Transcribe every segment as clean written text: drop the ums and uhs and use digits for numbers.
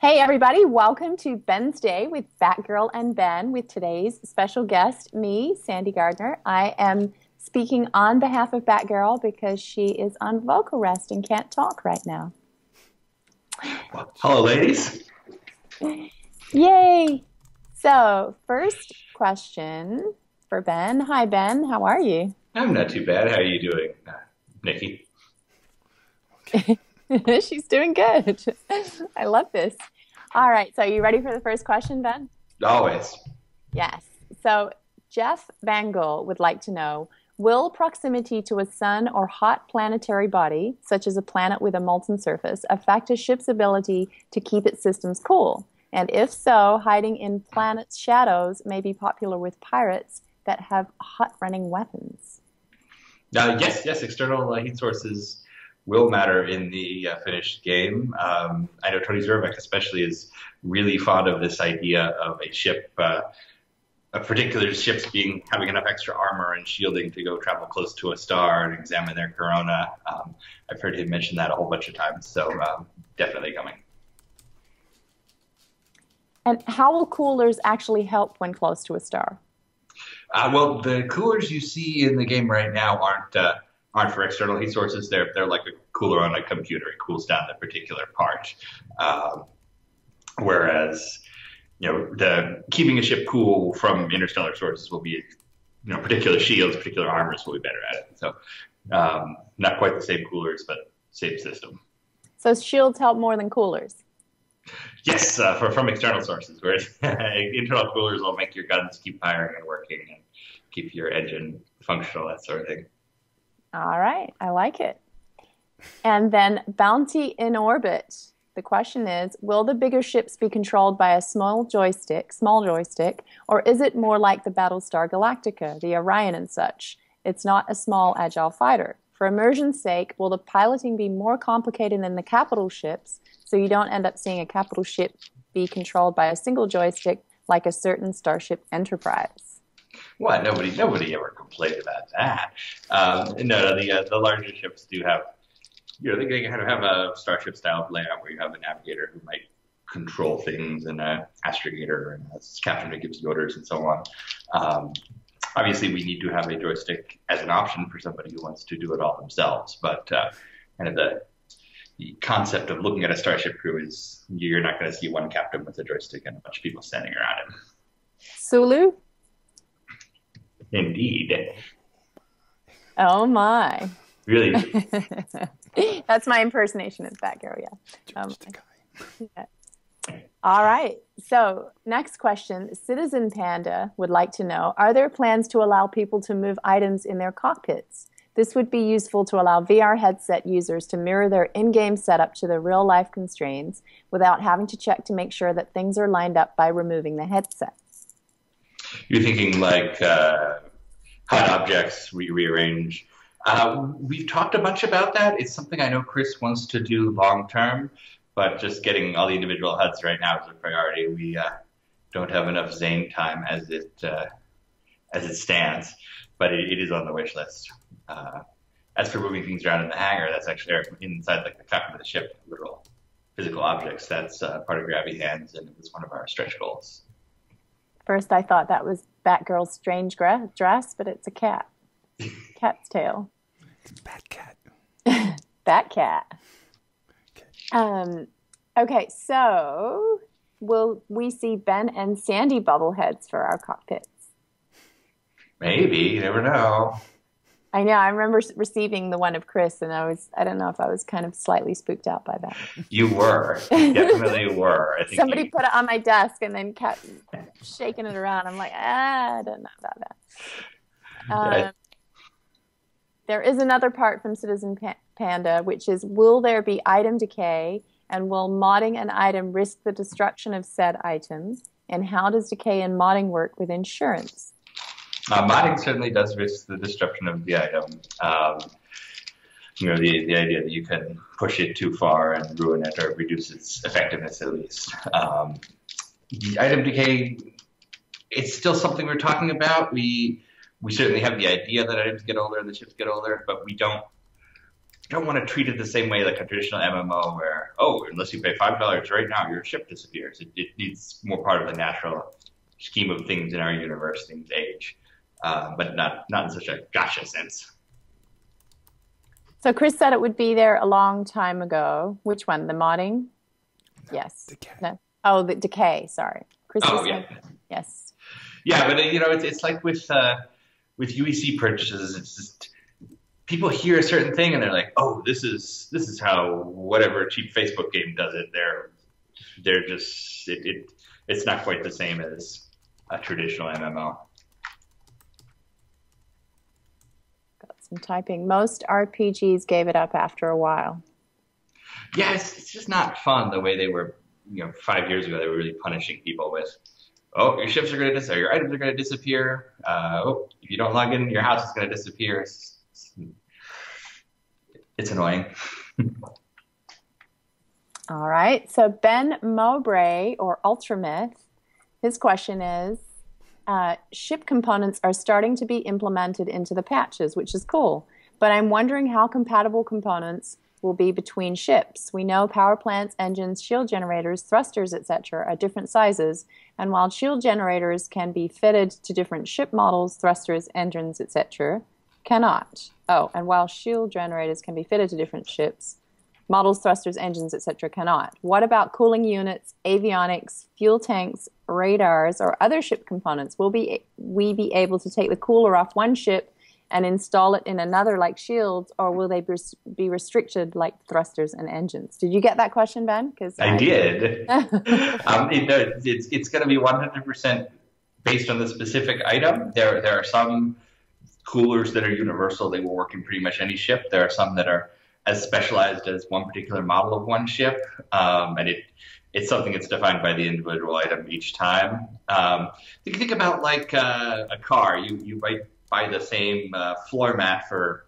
Hey everybody, welcome to Bensday with Batgirl and Ben with today's special guest, me, Sandi Gardiner. I am speaking on behalf of Batgirl because she is on vocal rest and can't talk right now. Well, hello, ladies. Yay! So, first question for Ben. Hi Ben, how are you? I'm not too bad. How are you doing, Nikki? She's doing good. I love this. All right, so are you ready for the first question, Ben? Always. Yes. So Jeff Bangle would like to know, will proximity to a sun or hot planetary body, such as a planet with a molten surface, affect a ship's ability to keep its systems cool? And if so, hiding in planets' shadows may be popular with pirates that have hot-running weapons. Yes. External heat sources will matter in the finished game. I know Tony Zervak especially is really fond of this idea of a ship, a particular ships having enough extra armor and shielding to go travel close to a star and examine their corona. I've heard him mention that a whole bunch of times, so definitely coming. And how will coolers actually help when close to a star? Well, the coolers you see in the game right now aren't for external heat sources. They're like a cooler on a computer. It cools down the particular part. Whereas, the keeping a ship cool from interstellar sources will be, particular shields, particular armors will be better at it. So, not quite the same coolers, but same system. So shields help more than coolers? Yes, from external sources. Whereas internal coolers will make your guns keep firing and working and keep your engine functional, that sort of thing. All right, I like it. And then Bounty in Orbit. The question is, will the bigger ships be controlled by a small joystick, or is it more like the Battlestar Galactica, the Orion and such? It's not a small agile fighter. For immersion's sake, will the piloting be more complicated than the capital ships, so you don't end up seeing a capital ship be controlled by a single joystick like a certain Starship Enterprise? Well, nobody ever complained about that. No, the larger ships do have, they kind of have a Starship style layout where you have a navigator who might control things and a astrogator and a captain who gives you orders and so on. Obviously, we need to have a joystick as an option for somebody who wants to do it all themselves. But kind of the concept of looking at a Starship crew is you're not going to see one captain with a joystick and a bunch of people standing around him. Sulu? Indeed. Oh my. Really? That's my impersonation of Batgirl, yeah. Yeah. All right. So next question. Citizen Panda would like to know, are there plans to allow people to move items in their cockpits? This would be useful to allow VR headset users to mirror their in-game setup to the real-life constraints without having to check to make sure that things are lined up by removing the headset. You're thinking like hot objects, rearrange. We've talked a bunch about that. It's something I know Chris wants to do long-term, but just getting all the individual HUDs right now is a priority. We don't have enough Zane time as it stands, but it is on the wish list. As for moving things around in the hangar, that's actually inside like the cockpit of the ship, literal physical objects. That's part of Gravity Hands, and it was one of our stretch goals. First, I thought that was Batgirl's strange dress, but it's a cat. Cat's tail. It's a bat cat. Bat cat. Okay, so will we see Ben and Sandi bubbleheads for our cockpits? Maybe, you never know. I know. I remember receiving the one of Chris, and I don't know if I was kind of slightly spooked out by that. You were. You definitely were. I think somebody put it on my desk and then kept shaking it around. I'm like, I don't know about that. There is another part from Citizen Panda, which is, will there be item decay, and will modding an item risk the destruction of said item? And how does decay in modding work with insurance? Modding certainly does risk the destruction of the item. The idea that you can push it too far and ruin it or reduce its effectiveness at least. The item decay, it's still something we're talking about. We certainly have the idea that items get older and the ships get older, but we don't don't want to treat it the same way like a traditional MMO where, oh, unless you pay $5 right now, your ship disappears. It needs more part of the natural scheme of things in our universe, things age, but not in such a gotcha sense. So Chris said it would be there a long time ago. Which one? The modding? No, yes. Decay. No. Oh, the decay. Sorry. Chris Yeah. Yes. Yeah, but it's like with UEC purchases, it's just people hear a certain thing and they're like, oh, this is how whatever cheap Facebook game does it. They're just it's not quite the same as a traditional MMO. Got some typing. Most RPGs gave it up after a while. Yeah, it's just not fun the way they were, 5 years ago. They were really punishing people with, oh, your ships are going to disappear, your items are going to disappear. If you don't log in, your house is going to disappear. It's annoying. All right. So Ben Mowbray, or Ultramyth, his question is, ship components are starting to be implemented into the patches, which is cool. But I'm wondering how compatible components will be between ships. We know power plants, engines, shield generators, thrusters, etc. are different sizes, and while shield generators can be fitted to different ship models, thrusters, engines, etc., cannot. Oh, and while shield generators can be fitted to different ships, models, thrusters, engines, etc. cannot. What about cooling units, avionics, fuel tanks, radars, or other ship components? Will we be able to take the cooler off one ship and install it in another like shields, or will they be restricted like thrusters and engines? Did you get that question, Ben? Because I did. It's going to be 100% based on the specific item. There are some coolers that are universal. They will work in pretty much any ship. There are some that are as specialized as one particular model of one ship, and it's something that's defined by the individual item each time. You think about like a car. You might buy the same floor mat for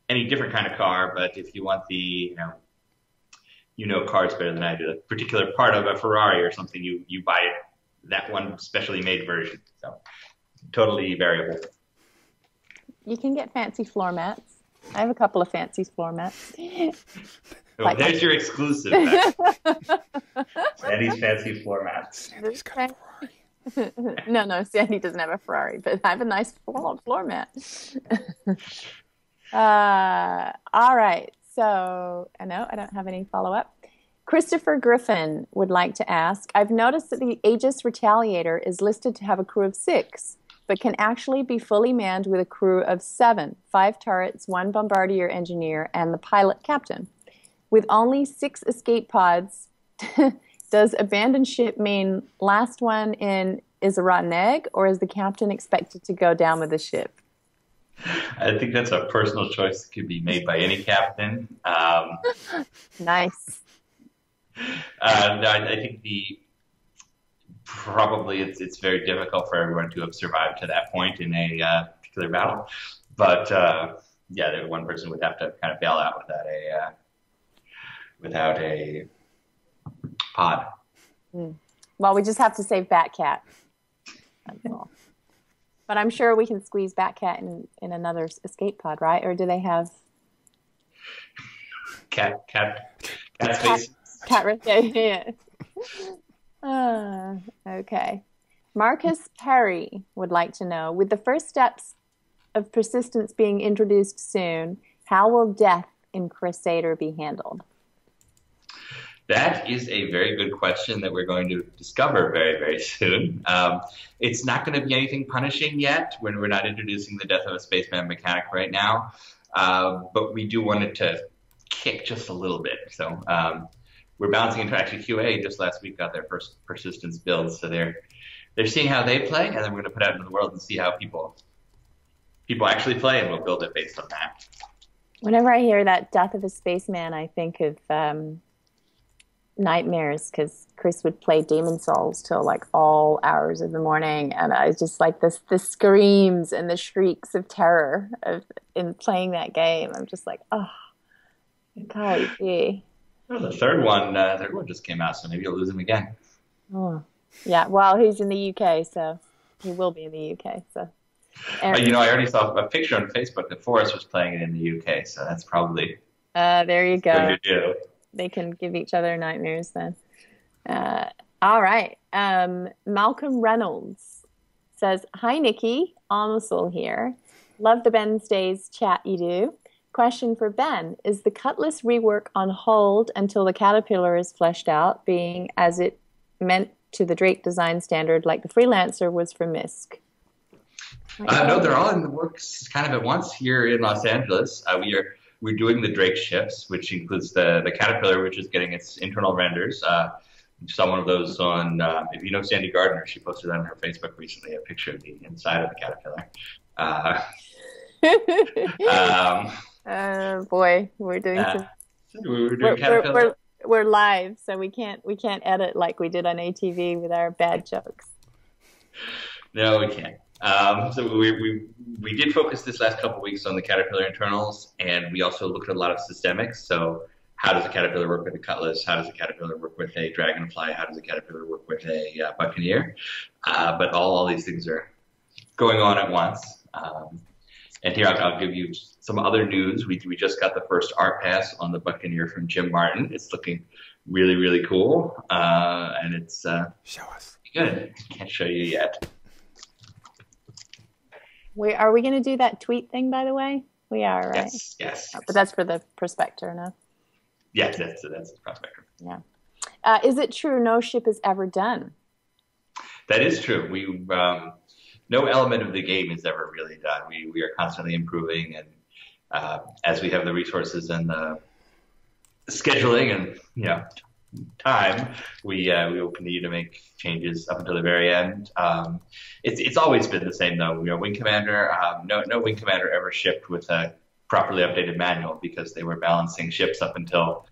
any different kind of car, but if you want the cars better than I do, a particular part of a Ferrari or something, you buy that one specially made version. So totally variable. You can get fancy floor mats. I have a couple of fancy floor mats. There's your exclusive. Sandy's fancy floor mats. Sandy's got a Ferrari. No, Sandy doesn't have a Ferrari, but I have a nice floor mat. All right. So, I don't have any follow-up. Christopher Griffin would like to ask, I've noticed that the Aegis Retaliator is listed to have a crew of 6, but can actually be fully manned with a crew of 7, 5 turrets, 1 bombardier engineer, and the pilot captain. With only 6 escape pods, does abandoned ship mean last one in is a rotten egg, or is the captain expected to go down with the ship? I think that's a personal choice that could be made by any captain. Nice. I think probably it's very difficult for everyone to have survived to that point in a particular battle. But one person would have to kind of bail out without a pod. Well, we just have to save Batcat. That's all. But I'm sure we can squeeze Batcat in another escape pod, right? Or do they have cat space? Cat, yeah. Okay. Marcus Perry would like to know, with the first steps of persistence being introduced soon, how will death in Crusader be handled? That is a very good question that we're going to discover very, very soon. It's not going to be anything punishing yet when we're not introducing the death of a spaceman mechanic right now, but we do want it to kick just a little bit. So we're bouncing into actually QA just last week got their first persistence build, so they're seeing how they play, and then we're going to put it out into the world and see how people actually play, and we'll build it based on that. Whenever I hear that death of a spaceman, I think of nightmares, because Chris would play Demon Souls till like all hours of the morning, and I just like the screams and the shrieks of terror in playing that game. I'm just like, oh, God, gee. Well, the third one just came out, so maybe you'll lose him again. Oh, yeah. Well, he's in the UK, so he will be in the UK. So, I already saw a picture on Facebook that Forrest was playing it in the UK, so that's probably There you go. Going to do. They can give each other nightmares then. All right. Malcolm Reynolds says, "Hi, Nikki. Almosul here. Love the Bensday's chat you do. Question for Ben. Is the Cutlass rework on hold until the Caterpillar is fleshed out, being as it meant to the Drake design standard like the Freelancer was for Misk?" No, they're all in the works kind of at once here in Los Angeles. We're doing the Drake ships, which includes the Caterpillar, which is getting its internal renders. Saw one of those on, if you know Sandi Gardiner, she posted on her Facebook recently a picture of the inside of the Caterpillar. Boy, we're doing we're live, so we can't edit like we did on ATV with our bad jokes. No, we can't. So we did focus this last couple of weeks on the Caterpillar internals, and we also looked at a lot of systemics. So how does a Caterpillar work with a Cutlass? How does a Caterpillar work with a Dragonfly? How does a Caterpillar work with a Buccaneer? But all these things are going on at once. And here I'll give you some other news. We just got the first art pass on the Buccaneer from Jim Martin. It's looking really, really cool. And it's show us. Good. Can't show you yet. Are we going to do that tweet thing, by the way? We are, right? Yes. But that's for the prospector, no? Yeah, that's the prospector. Yeah. Is it true no ship is ever done? That is true. No element of the game is ever really done. We are constantly improving, and as we have the resources and the scheduling and time, we will continue to make changes up until the very end. It's always been the same though. Wing Commander, no Wing Commander ever shipped with a properly updated manual because they were balancing ships up until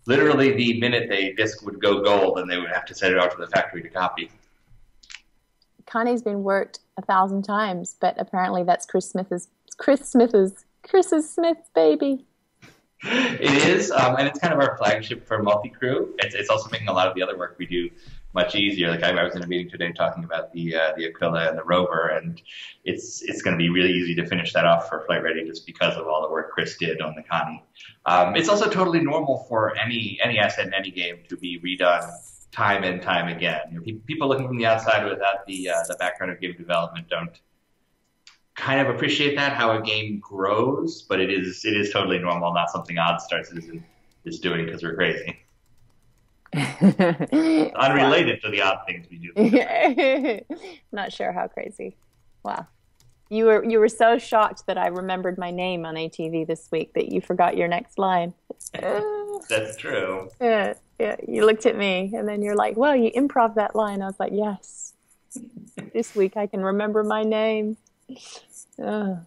literally the minute a disk would go gold, and they would have to send it out to the factory to copy. Connie's been worked 1,000 times, but apparently that's Chris Smith's baby. It is, and it's kind of our flagship for multi-crew. It's also making a lot of the other work we do much easier. Like I was in a meeting today talking about the Aquila and the rover, and it's going to be really easy to finish that off for flight ready just because of all the work Chris did on the Connie. It's also totally normal for any asset in any game to be redone time and time again. People looking from the outside without the background of game development don't kind of appreciate that, how a game grows, but it is totally normal, not something Oddstarts is doing because we're crazy. Unrelated to the odd things we do. Not sure how crazy. Wow. You were so shocked that I remembered my name on ATV this week that you forgot your next line. That's true. Yeah, you looked at me and then you're like, well, you improv that line. I was like, yes. This week I can remember my name. Well,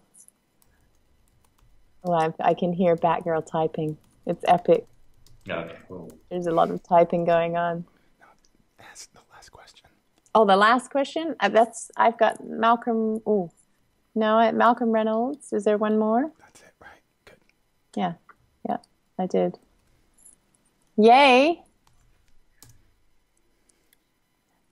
I can hear Batgirl typing. It's epic. Okay, cool. There's a lot of typing going on. No, that's the last question. Oh, the last question? I've got Malcolm. Oh, no, Malcolm Reynolds. Is there one more? That's it, right? Good. Yeah, I did. Yay!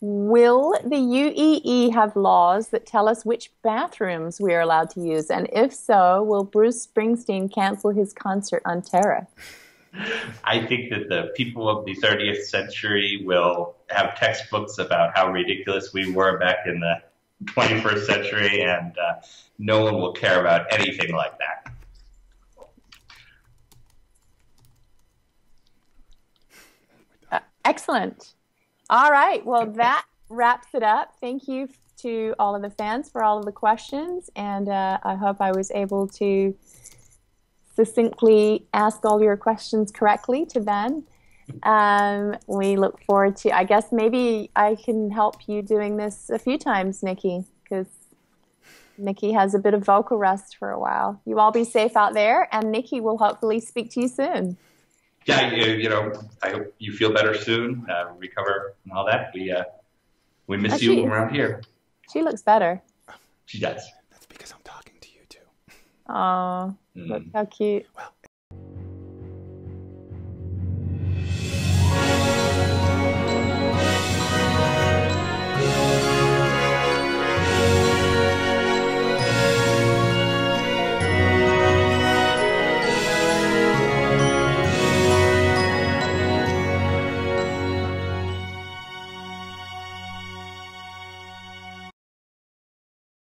Will the UEE have laws that tell us which bathrooms we are allowed to use? And if so, will Bruce Springsteen cancel his concert on Terra? I think that the people of the 30th century will have textbooks about how ridiculous we were back in the 21st century, and no one will care about anything like that. Excellent. All right. Well, that wraps it up. Thank you to all of the fans for all of the questions, and I hope I was able to succinctly ask all your questions correctly to Ben. We look forward to, I guess maybe I can help you doing this a few times, Nikki, because Nikki has a bit of vocal rest for a while. You all be safe out there, and Nikki will hopefully speak to you soon. Yeah, I hope you feel better soon, recover and all that. We miss you around here. She looks better. She does. That's because I'm talking to you too. Oh, look how cute. Well,